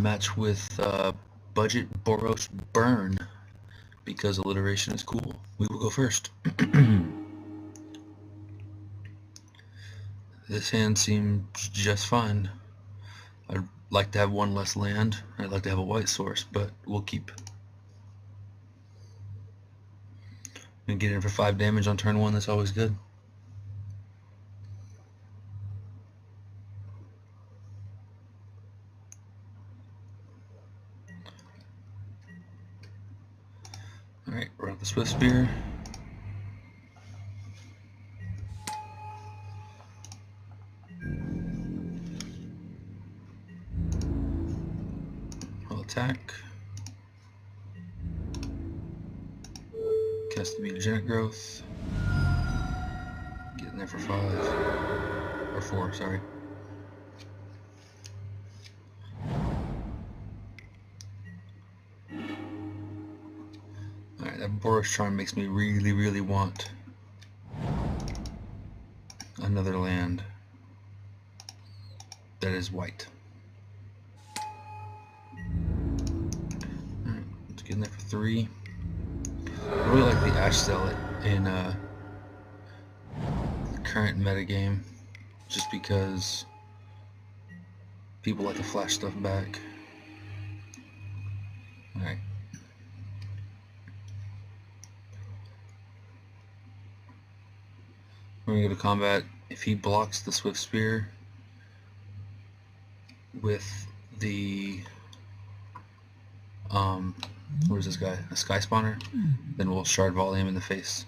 match with budget Boros burn because alliteration is cool. We will go first. This hand seems just fine. I'd like to have one less land. I'd like to have a white source, but we'll keep. And get in for 5 damage on turn 1, that's always good. Alright, run out the Swift Spear. I'll attack. Cast the Mutagenic Growth. Get in there for 5. Or 4, sorry. Alright, that Boros Charm makes me really want another land that is white. Alright, let's get in there for 3. I really like the Ash Zealot in the current metagame, just because people like to flash stuff back. Alright. We're going to go to combat. If he blocks the Swift Spear with the what is this guy? A Sky Spawner? Then we'll Shard Volley him in the face.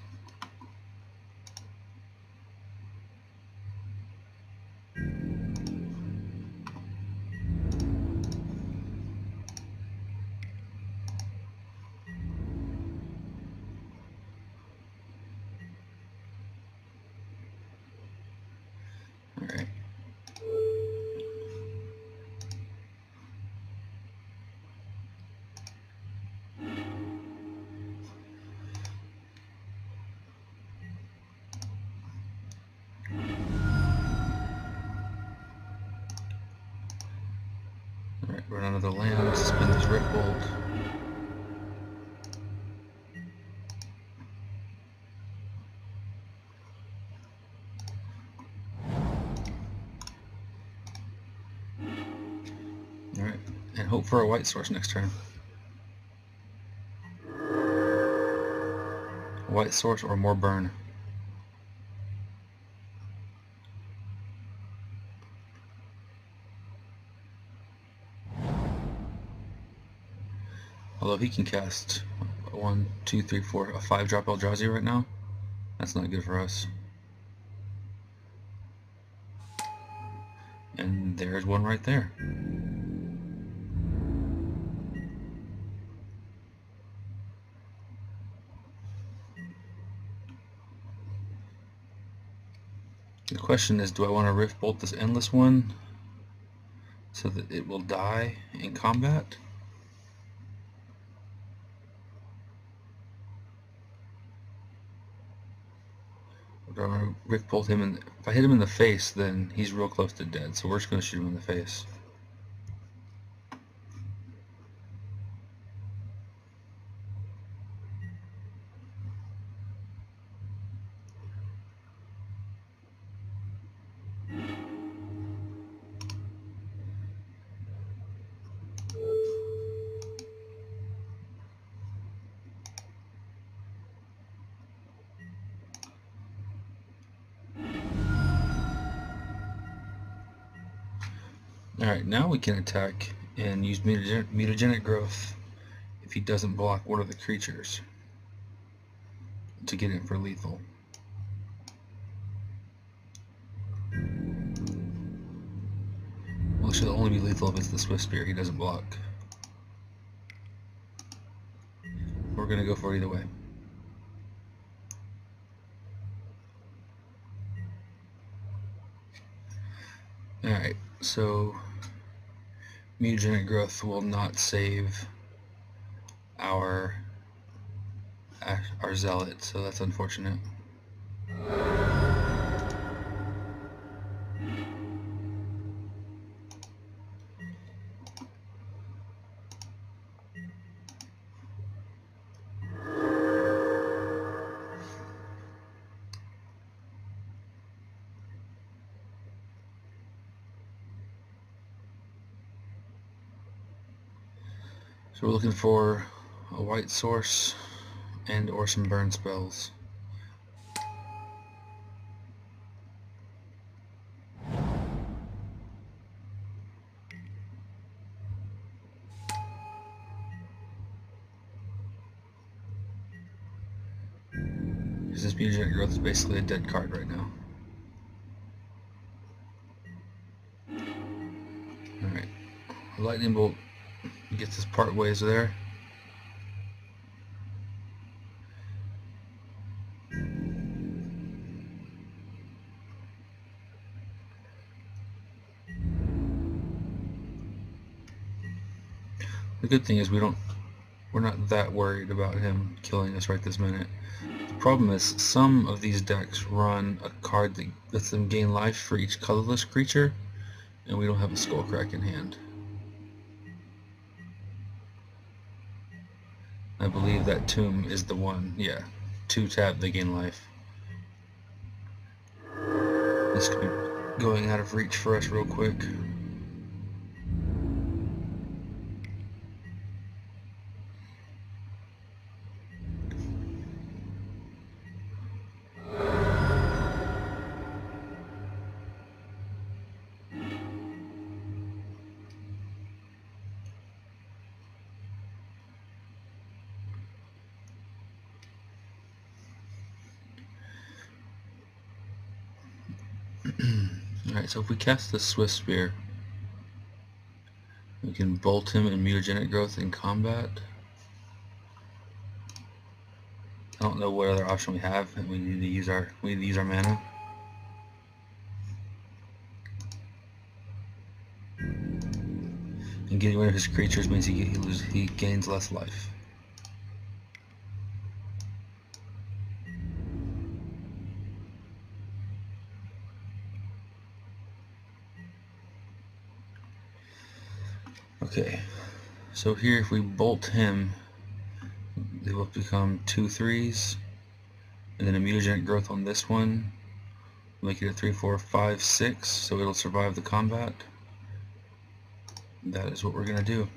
Alright. Alright, run another land, spin this Rift Bolt. Alright, and hope for a white source next turn. A white source or more burn. Although he can cast 1, 2, 3, 4, a 5-drop Eldrazi right now. That's not good for us. And there's one right there. The question is, do I want to Rift Bolt this Endless one so that it will die in combat? Or do I want to Rift Bolt him in? If I hit him in the face, then he's real close to dead, so we're just going to shoot him in the face. Alright, now we can attack and use Mutagenic Growth if he doesn't block one of the creatures to get in for lethal. Well, it should only be lethal if it's the Swift Spear. He doesn't block. We're going to go for it either way. Alright, so Mutagenic Growth will not save our Zealot, so that's unfortunate. So we're looking for a white source and or some burn spells. Because this Mutagenic Growth is basically a dead card right now. Alright, Lightning Bolt gets us part ways there. The good thing is we're not that worried about him killing us right this minute. The problem is some of these decks run a card that lets them gain life for each colorless creature, and we don't have a Skullcrack in hand. I believe that Tomb is the one. Yeah, 2-tap, they gain life. This could be going out of reach for us real quick. Alright, so if we cast the Swift Spear, we can bolt him in Mutagenic Growth in combat. I don't know what other option we have, and we need to use our mana. And getting rid of his creatures means he gains less life. Okay, so here if we bolt him, they will become 2/3s, and then a Mutagenic Growth on this one, make it a 3, 4, 5, 6, so it'll survive the combat. That is what we're gonna do.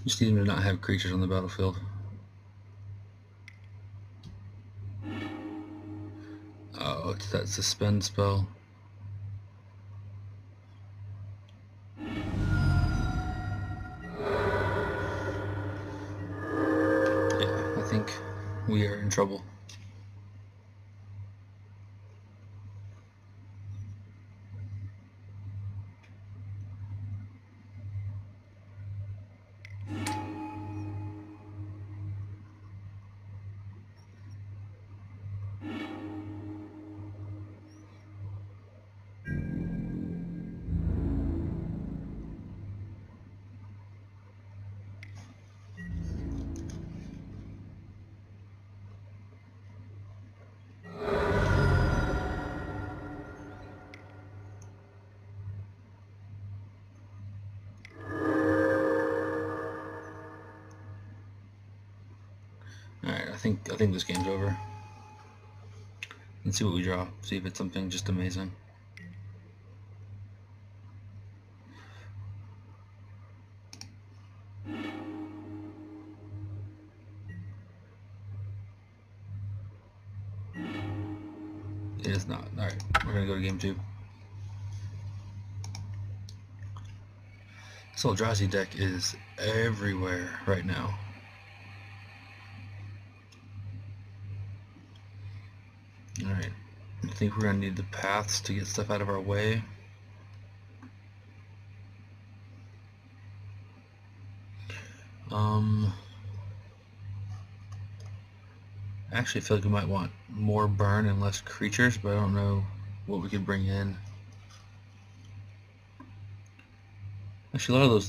Just need him to not have creatures on the battlefield. Oh, it's that suspend spell. Yeah, I think we are in trouble. Alright, I think this game's over. Let's see what we draw. See if it's something just amazing. It is not. Alright, we're gonna go to game 2. This Eldrazi deck is everywhere right now. Alright, I think we're gonna need the paths to get stuff out of our way. Actually, I feel like we might want more burn and less creatures, but I don't know what we could bring in. Actually, a lot of those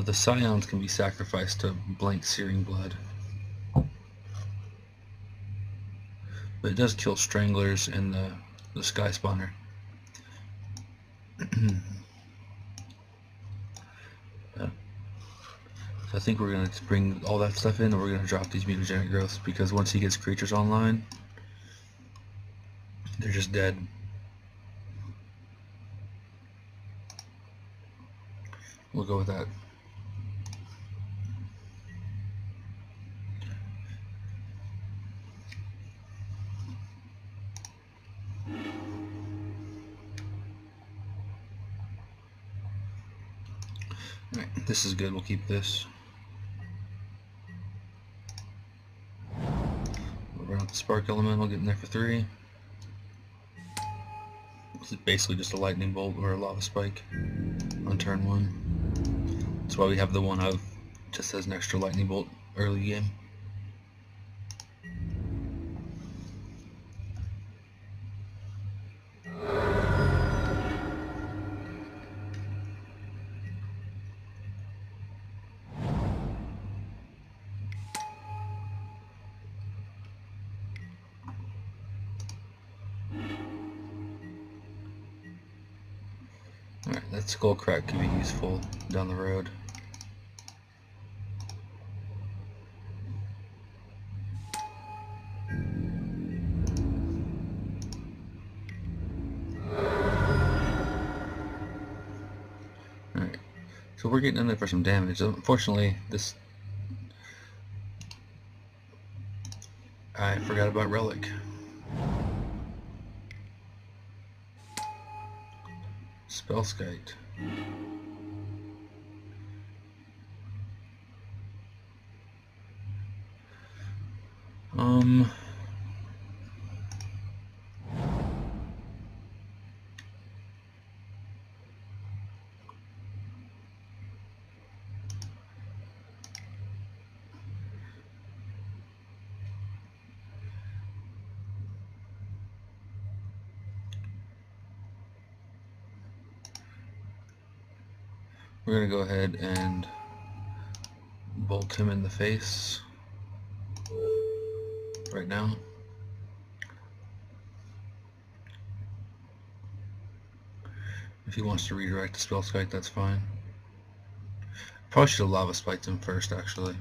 the scions can be sacrificed to blank Searing Blood. but it does kill stranglers and the sky spawner. So I think we're going to bring all that stuff in, and we're going to drop these mutagenic growths, because once he gets creatures online, they're just dead. We'll go with that. Alright, this is good. We'll keep this. We'll run out the Spark Elemental, get in there for 3. This is basically just a Lightning Bolt or a Lava Spike on turn 1. That's why we have the one of just as an extra Lightning Bolt early game. Alright, that Skull Crack can be useful down the road. Alright, so we're getting in there for some damage. Unfortunately, I forgot about Relic. Spellskite. We're going to go ahead and bolt him in the face right now. If he wants to redirect the Spellskite, that's fine. Probably should have Lava Spiked him first, actually.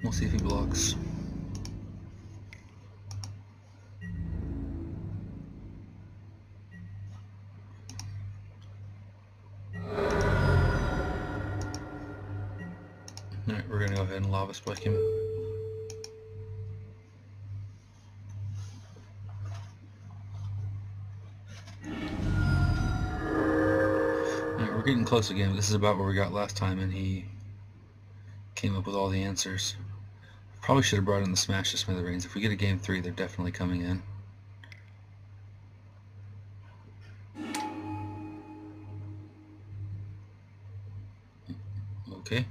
We'll see if he blocks. Alright, we're gonna go ahead and Lava Spike him. Alright, we're getting close again. This is about where we got last time, and he came up with all the answers. Probably should have brought in the Smash to Smithereens. If we get a game 3, they're definitely coming in. Okay.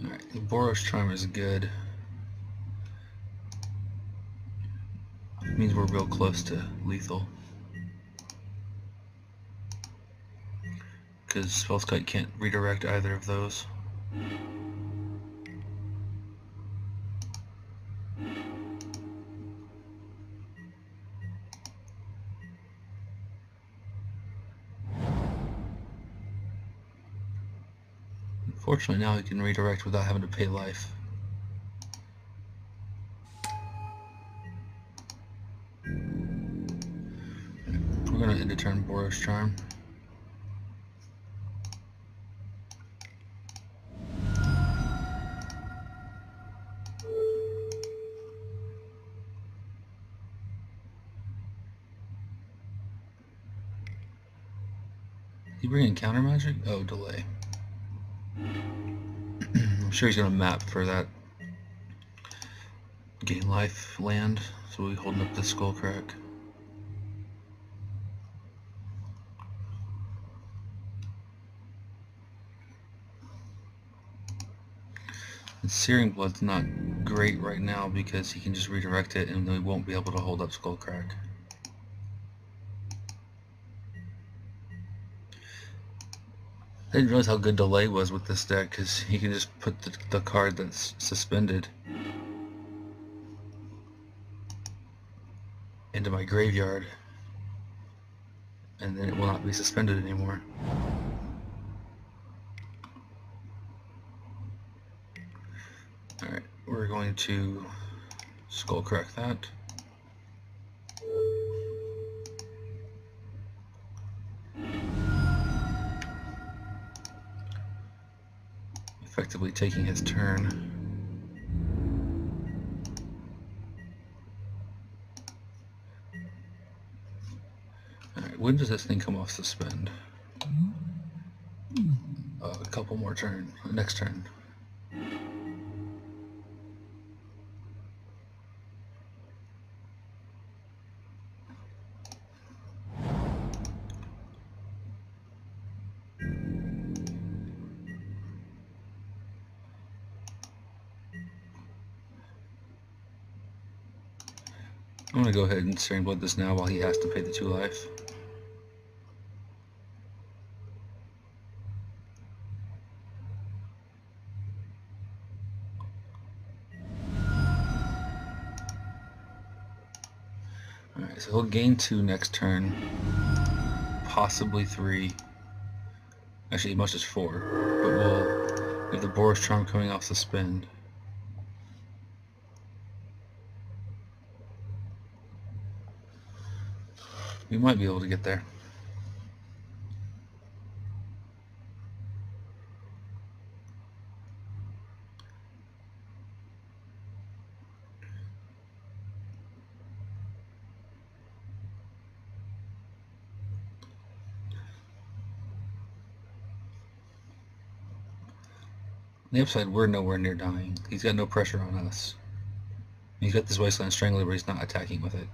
Alright, the Boros Charmer is good. It means we're real close to lethal. Because Spellskite can't redirect either of those. Fortunately, now he can redirect without having to pay life. We're going to end a turn Boros Charm. You bring in counter magic? Oh, delay. I'm sure he's going to map for that gain life land, so we'll be holding up this Skullcrack. And Searing Blood's not great right now because he can just redirect it and we won't be able to hold up Skullcrack. I didn't realize how good delay was with this deck because he can just put the card that's suspended into my graveyard and then it will not be suspended anymore. Alright, we're going to Skullcrack that. Effectively taking his turn. Alright, when does this thing come off suspend? A couple more turns. Next turn. I'm going to go ahead and Searing Blood this now while he has to pay the 2 life. Alright, so he'll gain 2 next turn, possibly 3. Actually, as much as 4, but we'll have the Boros Charm coming off suspend. We might be able to get there. On the upside, we're nowhere near dying. He's got no pressure on us. He's got this Wasteland Strangler, but he's not attacking with it.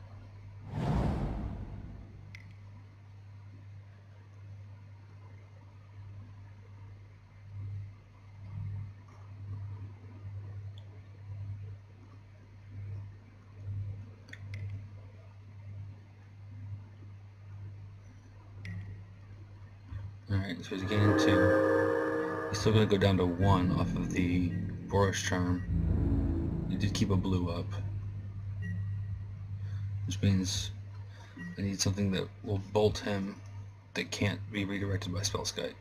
Alright, so he's gaining 2. He's still going to go down to 1 off of the Boros Charm. He did keep a blue up. Which means I need something that will bolt him that can't be redirected by Spellskite.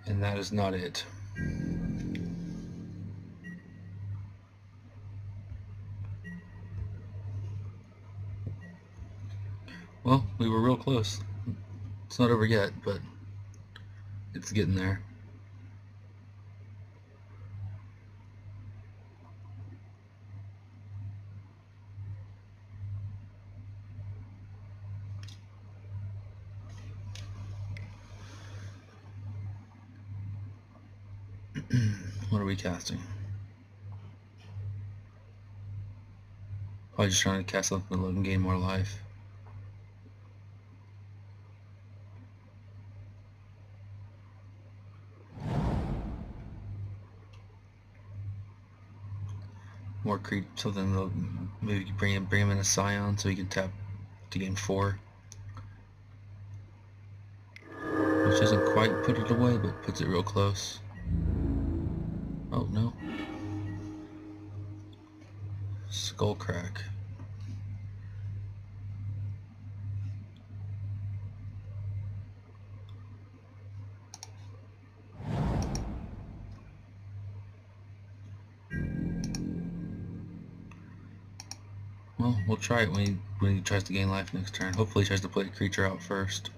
And that is not it. Well, we were real close. It's not over yet, but it's getting there. What are we casting? Probably just trying to cast something to gain more life. More creep, something that'll maybe bring him in a Scion so he can tap to gain 4. Which doesn't quite put it away, but puts it real close. Oh no. Skullcrack. Well, we'll try it when he tries to gain life next turn. Hopefully he tries to play a creature out first.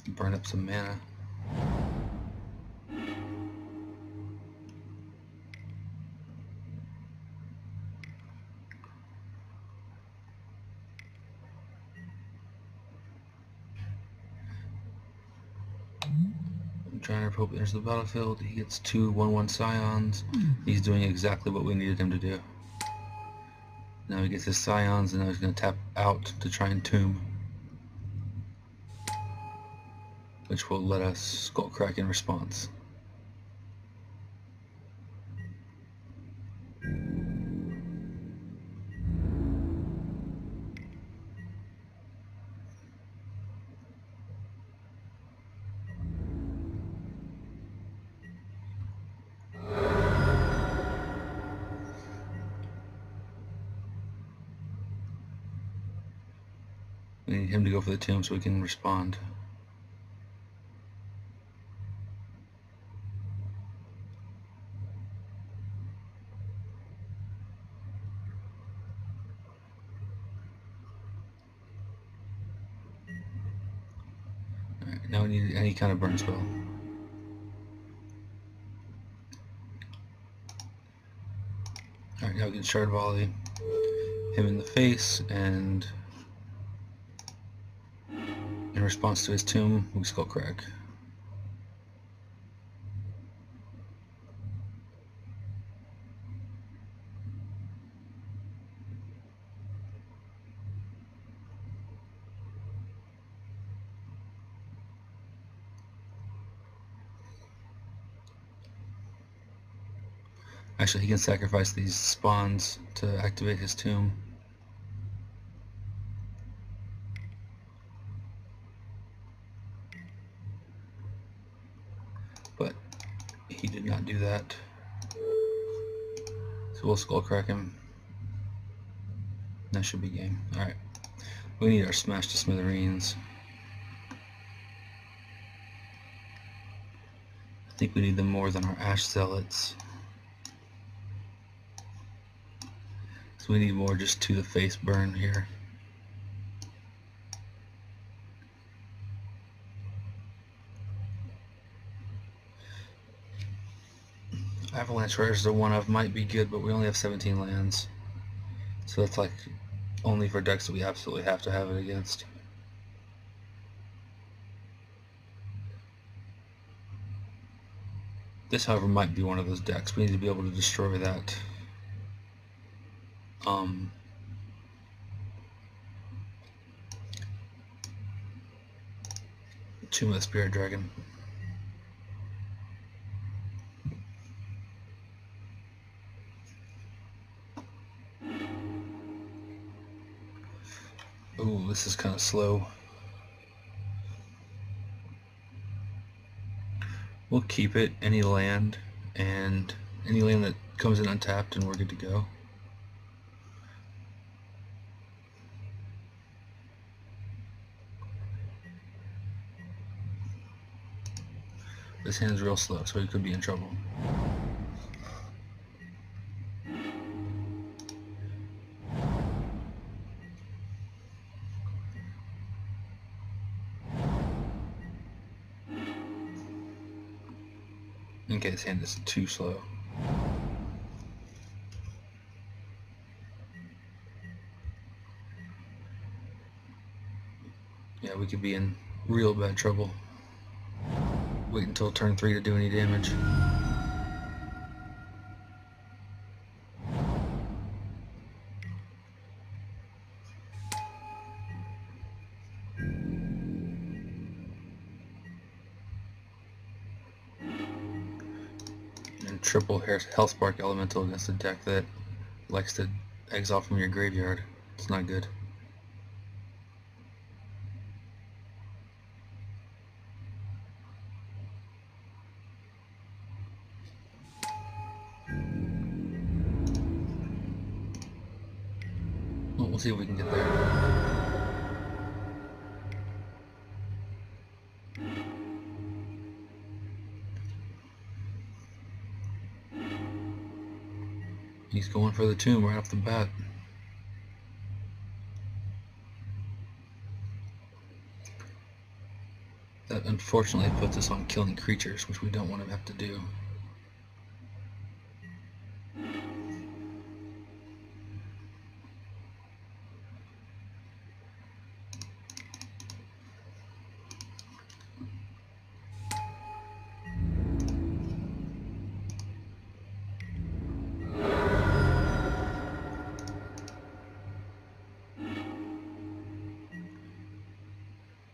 Burn up some mana. Giant Pope enters the battlefield. He gets 2 1/1 Scions. He's doing exactly what we needed him to do. Now he gets his Scions, and now he's going to tap out to try and tomb, which will let us Skullcrack in response. We need him to go for the tomb so we can respond. Alright, now we need any kind of burn spell. Alright, now we can Shard Volley him in the face, and in response to his tomb, we Skullcrack. Actually, he can sacrifice these spawns to activate his tomb. But he did not do that. So we'll Skullcrack him. That should be game. Alright. We need our Smash to Smithereens. I think we need them more than our Ash Zealots. So we need more just to the face burn here. Avalanche Rares are one of might be good, but we only have 17 lands. So that's like only for decks that we absolutely have to have it against. This, however, might be one of those decks. We need to be able to destroy that. Tomb of the Spirit Dragon. Ooh, this is kind of slow. We'll keep it, any land, and any land that comes in untapped, and we're good to go. This hand's real slow, so he could be in trouble. Okay, this hand is too slow. Yeah, we could be in real bad trouble. Wait until turn 3 to do any damage. And triple Hellspark Elemental against a deck that likes to exile from your graveyard. It's not good. Well, we'll see if we can get there. He's going for the tomb right off the bat. That unfortunately puts us on killing creatures, which we don't want to have to do.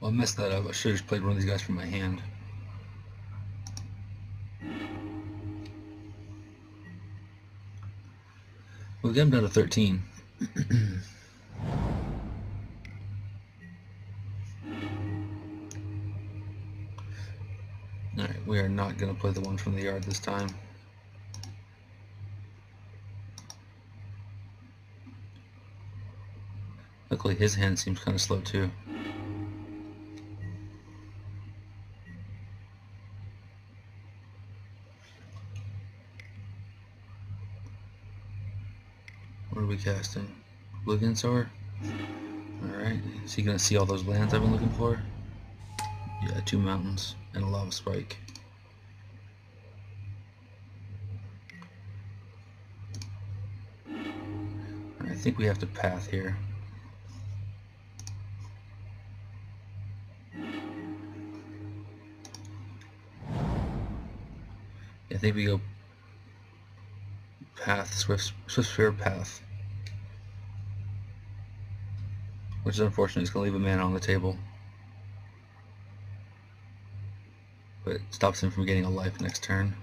Well, I messed that up. I should have just played one of these guys from my hand. We got him down to 13. Alright, we are not going to play the one from the yard this time. Luckily his hand seems kind of slow too. What are we casting? Lugansor? Alright, is he going to see all those lands I've been looking for? Yeah, 2 mountains and a lava spike. I think we have to path here. I think we go path, Swift Sphere path. Which is unfortunate, it's going to leave a mana on the table. But it stops him from getting a life next turn.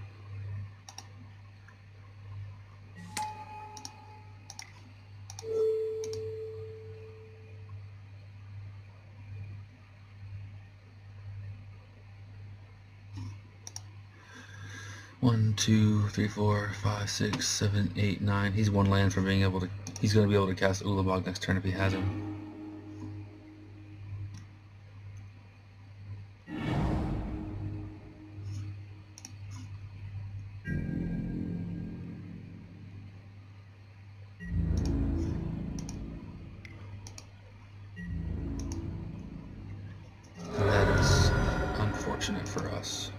One, two, three, four, five, six, seven, eight, 9. He's 1 land from being able to. He's going to be able to cast Ulamog next turn if he has him. That is unfortunate for us.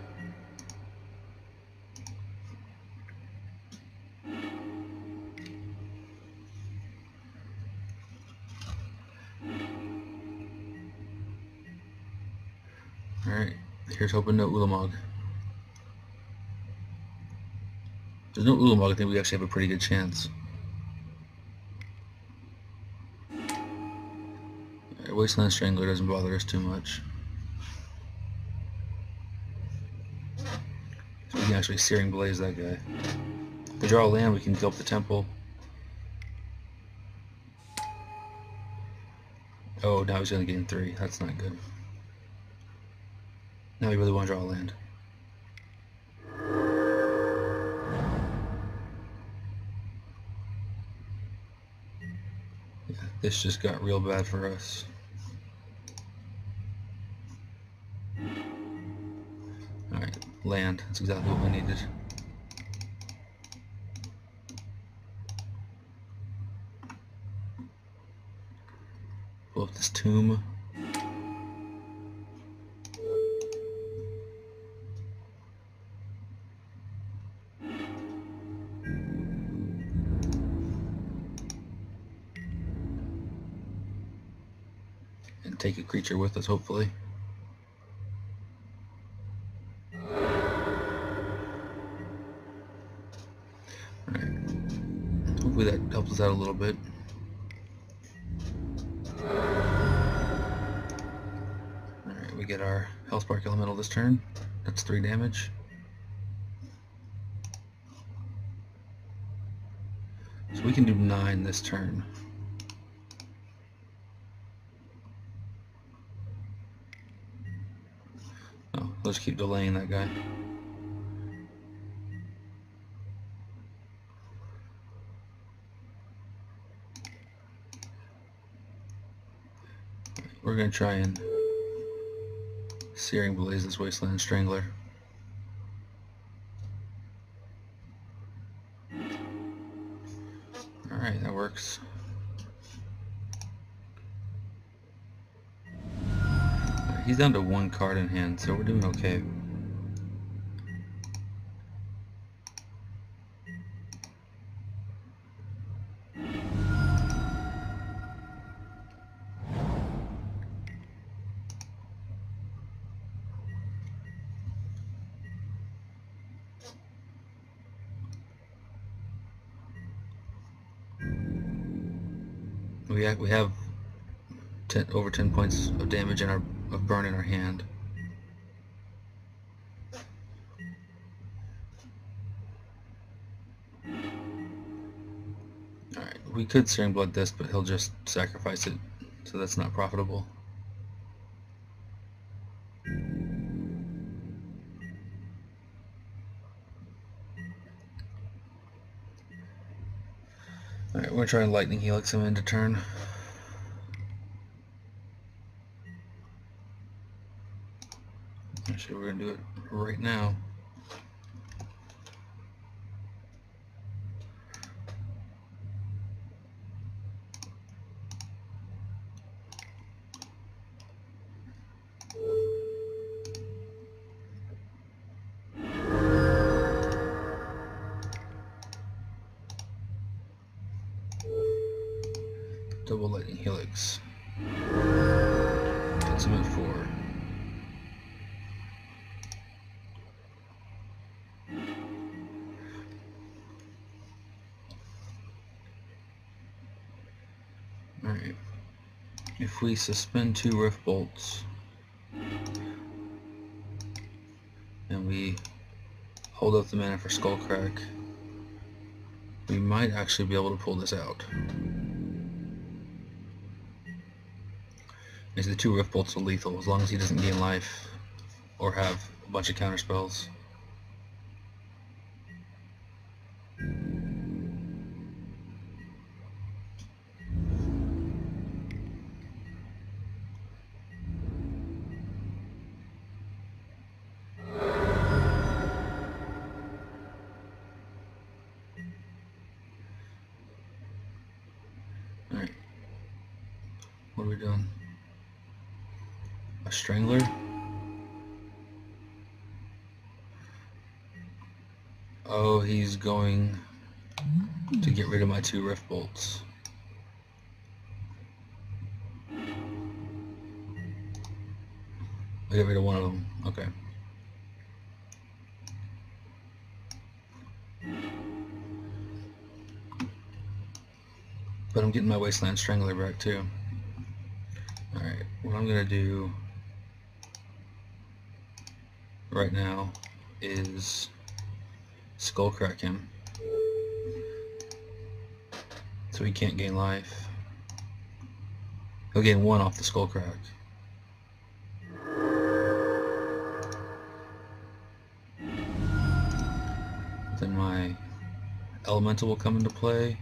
Alright, here's hoping no Ulamog. If there's no Ulamog, I think we actually have a pretty good chance. Alright, Wasteland Strangler doesn't bother us too much. So we can actually Searing Blaze that guy. If we draw a land, we can kill up the temple. Oh, now he's going to gain 3. That's not good. Now we really want to draw a land. Yeah, this just got real bad for us. Alright, land. That's exactly what we needed. Pull up this tomb. And take a creature with us, hopefully. Alright. Hopefully that helps us out a little bit. Alright, we get our Hellspark Elemental this turn. That's 3 damage. So we can do 9 this turn. Oh, let's keep delaying that guy. We're going to try and Searing Blaze this Wasteland Strangler. Alright, that works. He's down to 1 card in hand, so we're doing okay. We have over 10 points of damage in our of burn in our hand. Alright, we could Searing Blood this, but he'll just sacrifice it, so that's not profitable. Alright, we're going to try and Lightning Helix him into turn. Actually, we're going to do it right now. Double Lightning Helix. Puts him at 4. Alright. If we suspend 2 Rift Bolts and we hold up the mana for Skullcrack, we might actually be able to pull this out. Is the 2 Rift Bolts are lethal as long as he doesn't gain life or have a bunch of counter spells. Alright. What are we doing? A Strangler? Oh, he's going to get rid of my 2 Rift Bolts. I get rid of one of them. Okay. But I'm getting my Wasteland Strangler back too. Alright, what I'm going to do right now is Skullcrack him so he can't gain life. He'll gain 1 off the Skullcrack. Then my Elemental will come into play,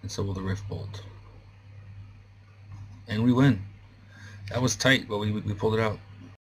and so will the Rift Bolt. And we win. That was tight, but we pulled it out.